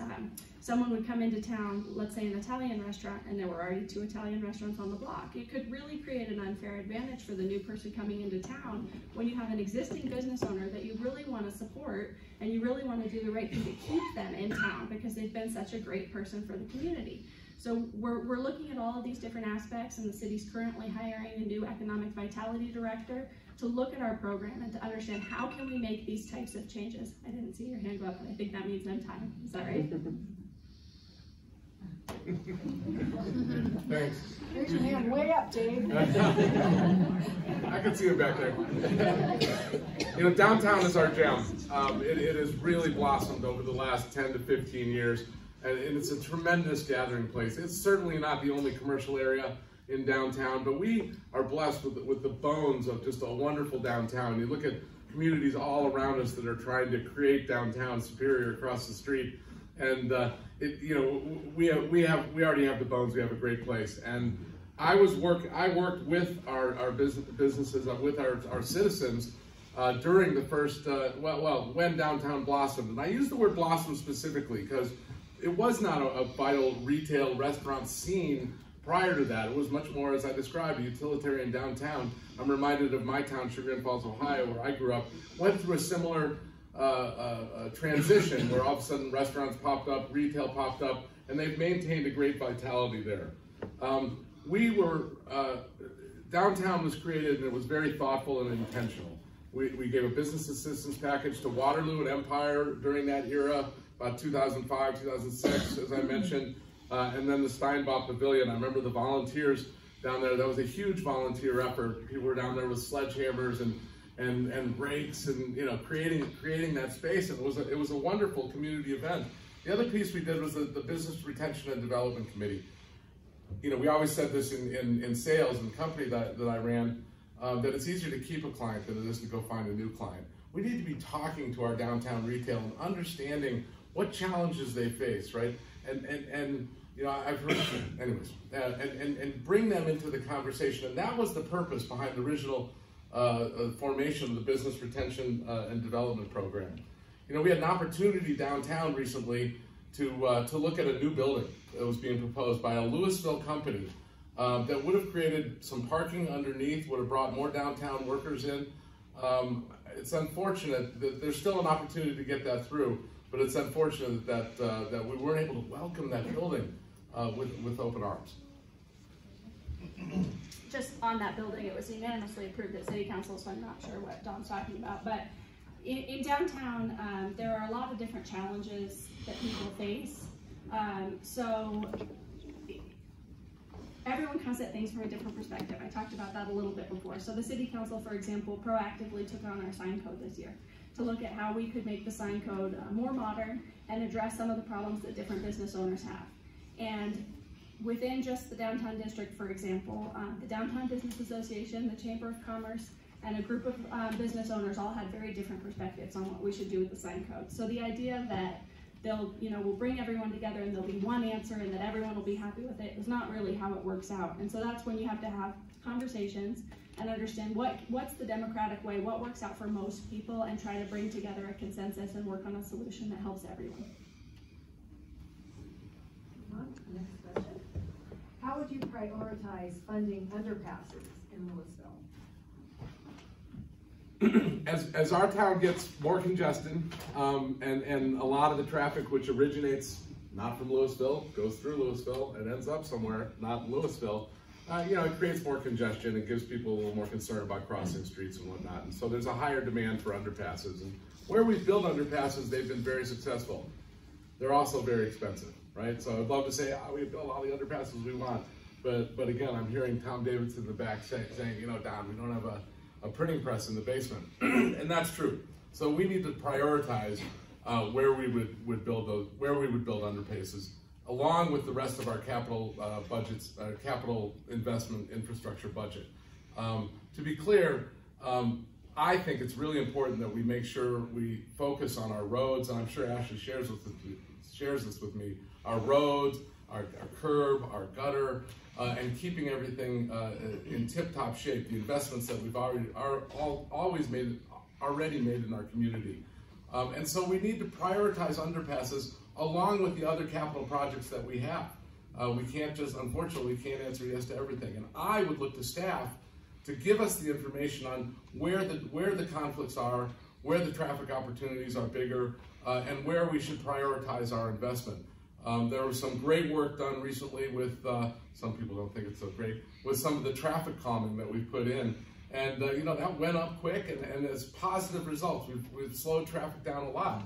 someone would come into town, let's say an Italian restaurant, and there were already 2 Italian restaurants on the block. It could really create an unfair advantage for the new person coming into town when you have an existing business owner that you really want to support and you really want to do the right thing to keep them in town because they've been such a great person for the community. So we're looking at all of these different aspects, and the city's currently hiring a new economic vitality director to look at our program and to understand how can we make these types of changes. I didn't see your hand go up, but I think that means I'm time. Is that right? Thanks. Here's your hand way up, Dave. I can see it back there. You know, downtown is our gem. It has really blossomed over the last 10 to 15 years, and it's a tremendous gathering place. It's certainly not the only commercial area in downtown, but we are blessed with the bones of just a wonderful downtown. You look at communities all around us that are trying to create downtown Superior across the street, and you know, we already have the bones. We have a great place, and I worked with our businesses, with our citizens during the first when downtown blossomed, and I use the word blossom specifically because it was not a vital retail restaurant scene. Prior to that, it was much more, as I described, a utilitarian downtown. I'm reminded of my town, Chagrin Falls, Ohio, where I grew up, went through a similar transition where all of a sudden restaurants popped up, retail popped up, and they've maintained a great vitality there. Downtown was created and it was very thoughtful and intentional. We gave a business assistance package to Waterloo and Empire during that era, about 2005, 2006, as I mentioned. And then the Steinbach Pavilion, I remember the volunteers down there. That was a huge volunteer effort. People were down there with sledgehammers and rakes, and you know, creating that space. And it was a wonderful community event. The other piece we did was the Business Retention and Development Committee. You know, we always said this in sales in the company that I ran, that it's easier to keep a client than it is to go find a new client. We need to be talking to our downtown retail and understanding what challenges they face, right? And you know, I've heard, anyways, and bring them into the conversation. And that was the purpose behind the original formation of the Business Retention and Development Program. You know, we had an opportunity downtown recently to look at a new building that was being proposed by a Louisville company that would have created some parking underneath, would have brought more downtown workers in. It's unfortunate that there's still an opportunity to get that through. But it's unfortunate that we weren't able to welcome that building with open arms. Just on that building, it was unanimously approved at City Council, so I'm not sure what Don's talking about. But in downtown, there are a lot of different challenges that people face. So everyone comes at things from a different perspective. I talked about that a little bit before. So the city council, for example, proactively took on our sign code this year to look at how we could make the sign code more modern and address some of the problems that different business owners have. And within just the downtown district, for example, the Downtown Business Association, the Chamber of Commerce, and a group of business owners all had very different perspectives on what we should do with the sign code. So the idea that we'll bring everyone together and there'll be one answer and that everyone will be happy with it is not really how it works out. And so that's when you have to have conversations and understand what's the democratic way, what works out for most people, and try to bring together a consensus and work on a solution that helps everyone. Next question. How would you prioritize funding underpasses in Louisville? As our town gets more congested, and a lot of the traffic which originates not from Louisville, goes through Louisville, and ends up somewhere not in Louisville, it creates more congestion. It gives people a little more concern about crossing streets and whatnot. And so there's a higher demand for underpasses. And where we've built underpasses, they've been very successful. They're also very expensive, right? So I'd love to say, we built all the underpasses we want. But again, I'm hearing Tom Davidson in the back saying, Don, we don't have a printing press in the basement. And that's true. So we need to prioritize where we would build underpasses, along with the rest of our capital budgets, capital investment infrastructure budget. To be clear, I think it's really important that we make sure we focus on our roads, and I'm sure Ashley shares this with me, our roads, our curb, our gutter, and keeping everything in tip-top shape, the investments that we've already made in our community. And so we need to prioritize underpasses along with the other capital projects that we have. We can't unfortunately, we can't answer yes to everything. And I would look to staff to give us the information on where the conflicts are, where the traffic opportunities are bigger, and where we should prioritize our investment. There was some great work done recently with, some people don't think it's so great, with some of the traffic calming that we put in. And that went up quick, and it's positive results. We've slowed traffic down a lot.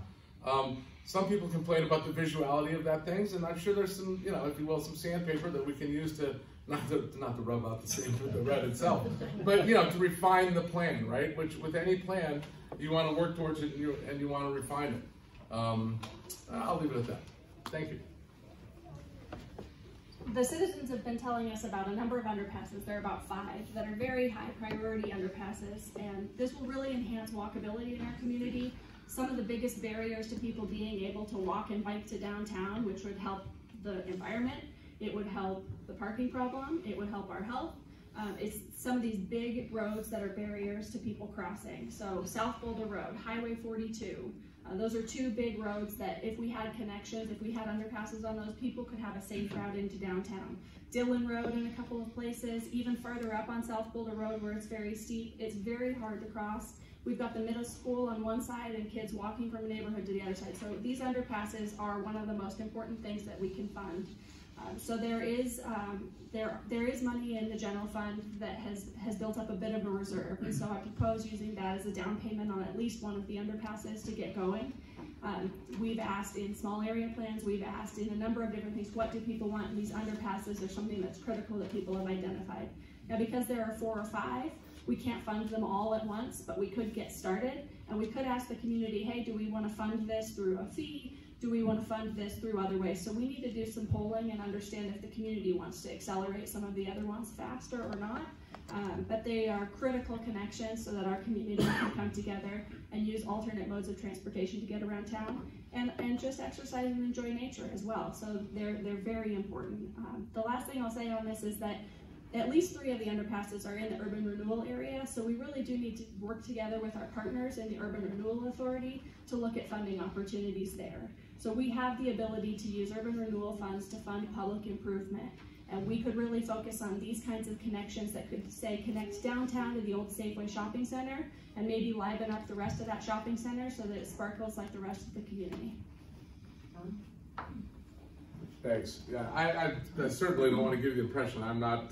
Some people complain about the visuality of that things, and I'm sure there's some, if you will, some sandpaper that we can use to, not to rub out the red itself, but to refine the plan, right? Which with any plan, you want to work towards it and you want to refine it. I'll leave it at that. Thank you. The citizens have been telling us about a number of underpasses. There are about 5 that are very high priority underpasses, and this will really enhance walkability in our community. Some of the biggest barriers to people being able to walk and bike to downtown, which would help the environment, it would help the parking problem, it would help our health. It's some of these big roads that are barriers to people crossing. So South Boulder Road, Highway 42, those are 2 big roads that if we had connections, if we had underpasses on those, people could have a safe route into downtown. Dillon Road in a couple of places, even further up on South Boulder Road where it's very steep, it's very hard to cross. We've got the middle school on one side and kids walking from a neighborhood to the other side. So these underpasses are one of the most important things that we can fund. So there is money in the general fund that has built up a bit of a reserve, and so I propose using that as a down payment on at least one of the underpasses to get going. We've asked in small area plans, we've asked in a number of different things, what do people want, and these underpasses are something that's critical that people have identified. Now because there are 4 or 5, we can't fund them all at once, but we could get started, and we could ask the community, hey, do we want to fund this through a fee? Do we want to fund this through other ways? So we need to do some polling and understand if the community wants to accelerate some of the other ones faster or not. But they are critical connections so that our community can come together and use alternate modes of transportation to get around town and just exercise and enjoy nature as well. So they're very important. The last thing I'll say on this is that at least 3 of the underpasses are in the urban renewal area, so we really do need to work together with our partners in the Urban Renewal Authority to look at funding opportunities there. So we have the ability to use urban renewal funds to fund public improvement, and we could really focus on these kinds of connections that could, say, connect downtown to the old Safeway shopping center and maybe liven up the rest of that shopping center so that it sparkles like the rest of the community. Thanks. Yeah, I certainly don't want to give you the impression I'm not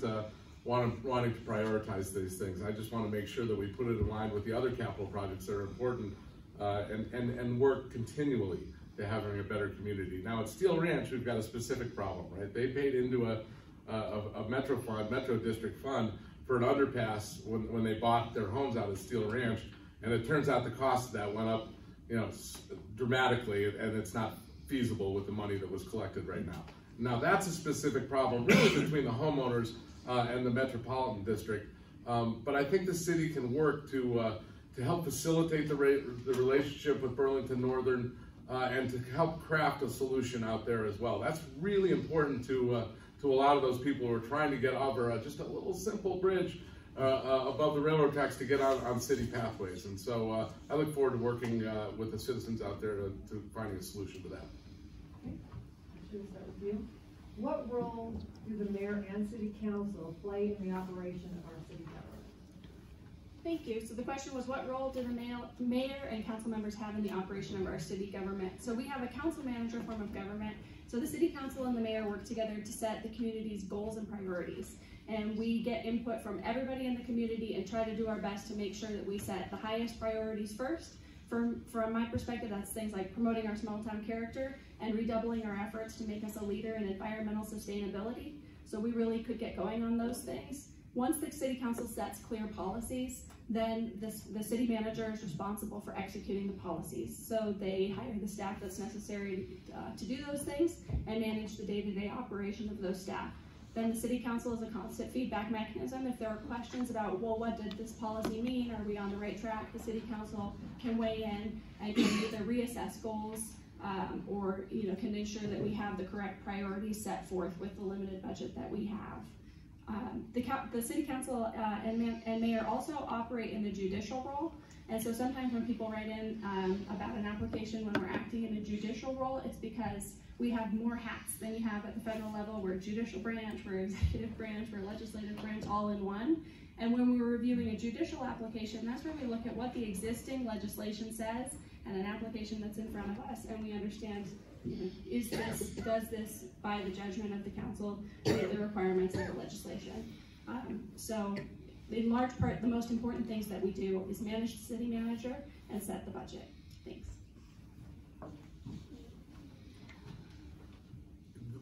wanting to prioritize these things. I just want to make sure that we put it in line with the other capital projects that are important and work continually to having a better community. Now at Steel Ranch, we've got a specific problem, right? They paid into a Metro District fund for an underpass when they bought their homes out at Steel Ranch, and it turns out the cost of that went up, dramatically, and it's not feasible with the money that was collected right now. Now that's a specific problem really between the homeowners and the Metropolitan District, but I think the city can work to help facilitate the relationship with Burlington Northern and to help craft a solution out there as well. That's really important to a lot of those people who are trying to get over just a little simple bridge above the railroad tracks to get out on city pathways. And so I look forward to working with the citizens out there to finding a solution to that. Okay. Should we start with you? What role do the mayor and city council play in the operation of our city government? Thank you. So the question was, what role do the mayor and council members have in the operation of our city government? So we have a council manager form of government. So the city council and the mayor work together to set the community's goals and priorities. And we get input from everybody in the community and try to do our best to make sure that we set the highest priorities first. From my perspective, that's things like promoting our small town character and redoubling our efforts to make us a leader in environmental sustainability. So we really could get going on those things. Once the city council sets clear policies, then the city manager is responsible for executing the policies. So they hire the staff that's necessary to do those things and manage the day-to-day operation of those staff. Then the city council is a constant feedback mechanism. If there are questions about, well, what did this policy mean? Are we on the right track? The city council can weigh in and can either reassess goals or can ensure that we have the correct priorities set forth with the limited budget that we have. The city council and mayor also operate in the judicial role, and so sometimes when people write in about an application when we're acting in a judicial role, it's because we have more hats than you have at the federal level. We're judicial branch, we're executive branch, we're legislative branch, all in one. And when we're reviewing a judicial application, that's where we look at what the existing legislation says and an application that's in front of us, and we understand, does this, by the judgment of the council, meet the requirements of the legislation? So in large part, the most important things that we do is manage the city manager and set the budget. Thanks.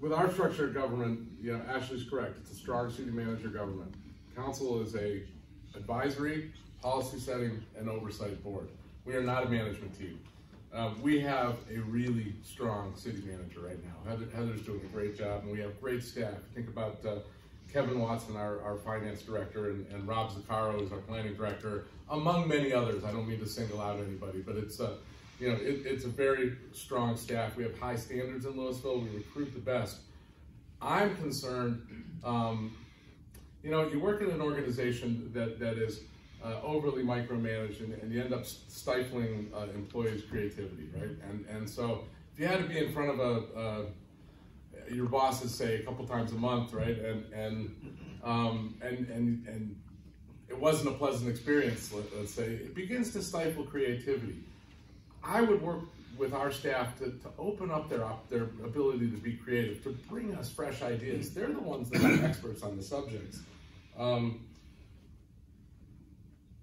With our structure of government, Ashley's correct. It's a strong city manager government. Council is a advisory, policy setting, and oversight board. We are not a management team. We have a really strong city manager right now. Heather's doing a great job, and we have great staff. Think about Kevin Watson, our finance director, and Rob Zaccaro is our planning director, among many others. I don't mean to single out anybody, but it's it's a very strong staff. We have high standards in Louisville. We recruit the best. I'm concerned, you work in an organization that is overly micromanaged, and you end up stifling employees' creativity, right? And so if you had to be in front of your bosses, say, a couple times a month, right? And it wasn't a pleasant experience, let's say, it begins to stifle creativity. I would work with our staff to open up their ability to be creative, to bring us fresh ideas. They're the ones that are experts on the subjects.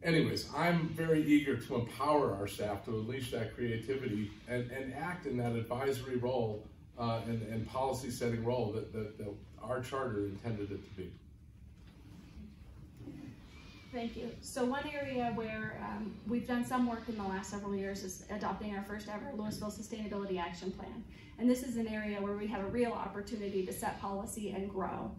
Anyways, I'm very eager to empower our staff to unleash that creativity and act in that advisory role and policy setting role that our charter intended it to be. Thank you. So one area where we've done some work in the last several years is adopting our first ever Louisville Sustainability Action Plan. And this is an area where we have a real opportunity to set policy and grow.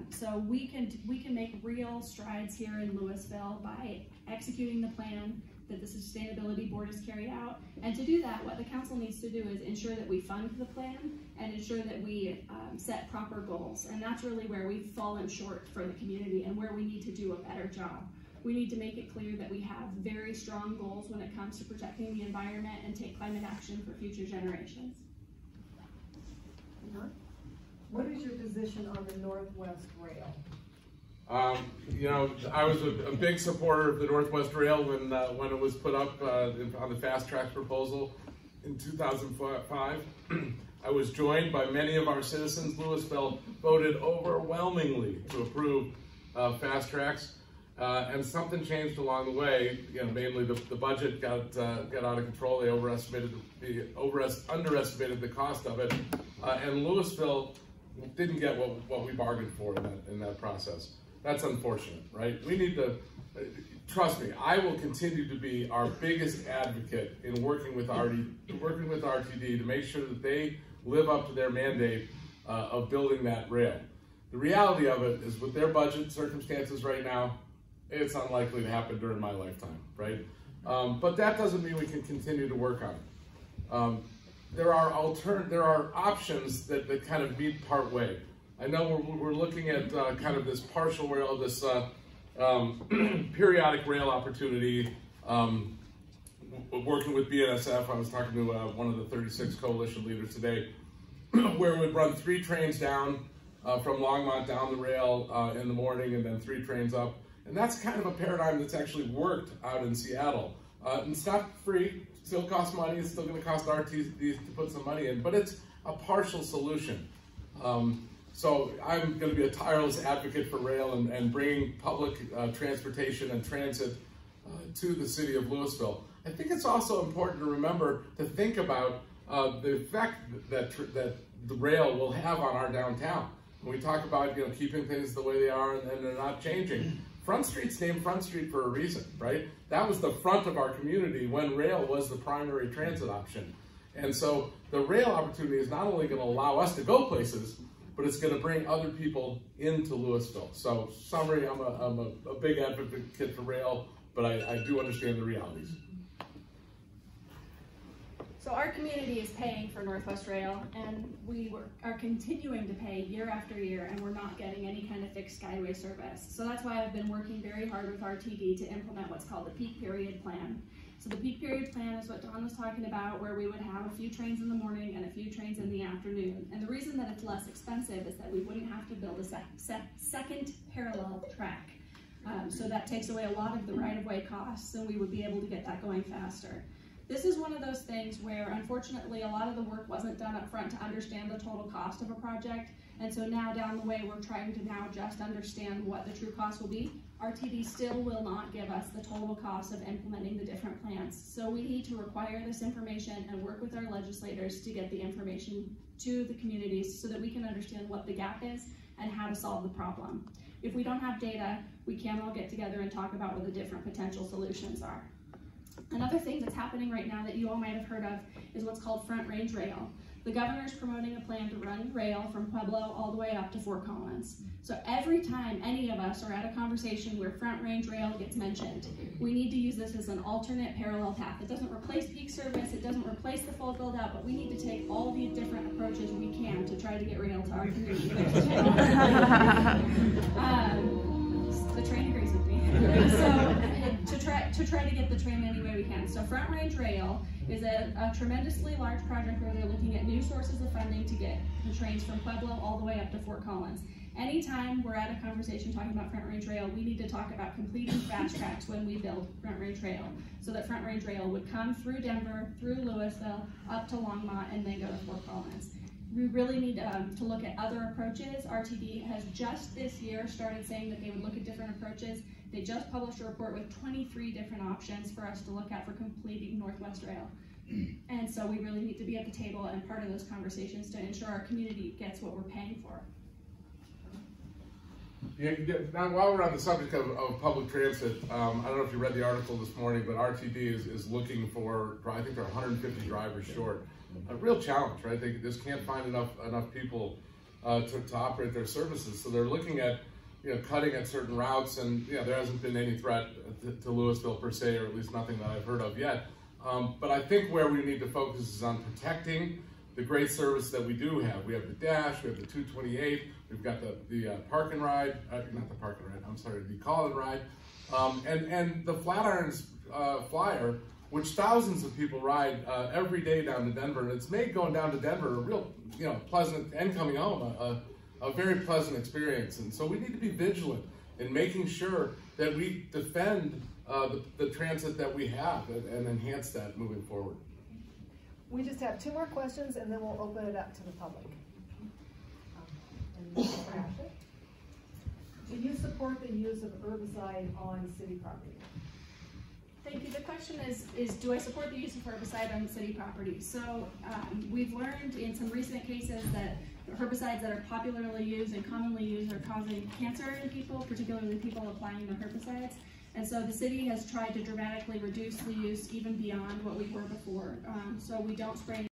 So we can make real strides here in Louisville by executing the plan that the Sustainability Board has carried out. And to do that, what the council needs to do is ensure that we fund the plan and ensure that we set proper goals. And that's really where we've fallen short for the community and where we need to do a better job. We need to make it clear that we have very strong goals when it comes to protecting the environment and take climate action for future generations. What is your position on the Northwest Rail? I was a big supporter of the Northwest Rail when it was put up on the fast track proposal in 2005. I was joined by many of our citizens. Louisville voted overwhelmingly to approve fast tracks. and something changed along the way. You know, mainly the budget got out of control. They underestimated the cost of it, and Louisville didn't get what we bargained for in that process. That's unfortunate, right? We need to, trust me, I will continue to be our biggest advocate in working with RTD to make sure that they live up to their mandate of building that rail. The reality of it is, with their budget circumstances right now, it's unlikely to happen during my lifetime, right? But that doesn't mean we can continue to work on it. There are options that kind of meet part way. I know we're looking at kind of this partial rail, this periodic rail opportunity, working with BNSF. I was talking to one of the 36 coalition leaders today, where we'd run 3 trains down from Longmont down the rail in the morning, and then 3 trains up. And that's kind of a paradigm that's actually worked out in Seattle. It's not free, still costs money, it's still gonna cost RTD to put some money in, but it's a partial solution. So I'm gonna be a tireless advocate for rail and bringing public transportation and transit to the city of Louisville. I think it's also important to remember to think about the effect that the rail will have on our downtown. When we talk about, you know, keeping things the way they are and they're not changing. Front Street's named Front Street for a reason, right? That was the front of our community when rail was the primary transit option. And so the rail opportunity is not only going to allow us to go places, but it's going to bring other people into Louisville. So, summary, I'm a big advocate for rail, but I do understand the realities. So our community is paying for Northwest Rail, and we are continuing to pay year after year, and we're not getting any kind of fixed Skyway service. So that's why I've been working very hard with RTD to implement what's called the peak period plan. So the peak period plan is what Dawn was talking about, where we would have a few trains in the morning and a few trains in the afternoon. And the reason that it's less expensive is that we wouldn't have to build a second parallel track. So that takes away a lot of the right-of-way costs, and we would be able to get that going faster. This is one of those things where, unfortunately, a lot of the work wasn't done up front to understand the total cost of a project. And so now down the way, we're trying to now just understand what the true cost will be. RTD still will not give us the total cost of implementing the different plans. So we need to require this information and work with our legislators to get the information to the communities so that we can understand what the gap is and how to solve the problem. If we don't have data, we can't all get together and talk about what the different potential solutions are. Another thing that's happening right now that you all might have heard of is what's called Front Range Rail. The governor's promoting a plan to run rail from Pueblo all the way up to Fort Collins. So every time any of us are at a conversation where Front Range Rail gets mentioned, we need to use this as an alternate parallel path. It doesn't replace peak service, it doesn't replace the full build out, but we need to take all the different approaches we can to try to get rail to our community. The train agrees with me. So to try to get the train any way we can. So Front Range Rail is a tremendously large project where they're looking at new sources of funding to get the trains from Pueblo all the way up to Fort Collins. Anytime we're at a conversation talking about Front Range Rail, we need to talk about completing fast tracks when we build Front Range Rail, so that Front Range Rail would come through Denver, through Louisville, up to Longmont, and then go to Fort Collins. We really need to look at other approaches. RTD has just this year started saying that they would look at different approaches. They just published a report with 23 different options for us to look at for completing Northwest Rail. And so we really need to be at the table and part of those conversations to ensure our community gets what we're paying for. Yeah, now, while we're on the subject of public transit, I don't know if you read the article this morning, but RTD is looking for, I think they're 150 drivers short. A real challenge, right? They just can't find enough people to operate their services. So they're looking at, cutting at certain routes, and there hasn't been any threat to Louisville per se, or at least nothing that I've heard of yet. But I think where we need to focus is on protecting the great service that we do have. We have the Dash, we have the 228, we've got the park and ride, not the park and ride, I'm sorry, the call and ride, and the Flatirons Flyer, which thousands of people ride every day down to Denver. And it's made going down to Denver a real, pleasant, and coming home, a very pleasant experience. And so we need to be vigilant in making sure that we defend the transit that we have and enhance that moving forward. We just have 2 more questions, and then we'll open it up to the public. Do you support the use of herbicide on city property? Thank you. The question is do I support the use of herbicide on city property? So we've learned in some recent cases that herbicides that are popularly used and commonly used are causing cancer in people, particularly people applying the herbicides. And so the city has tried to dramatically reduce the use even beyond what we were before. So we don't spray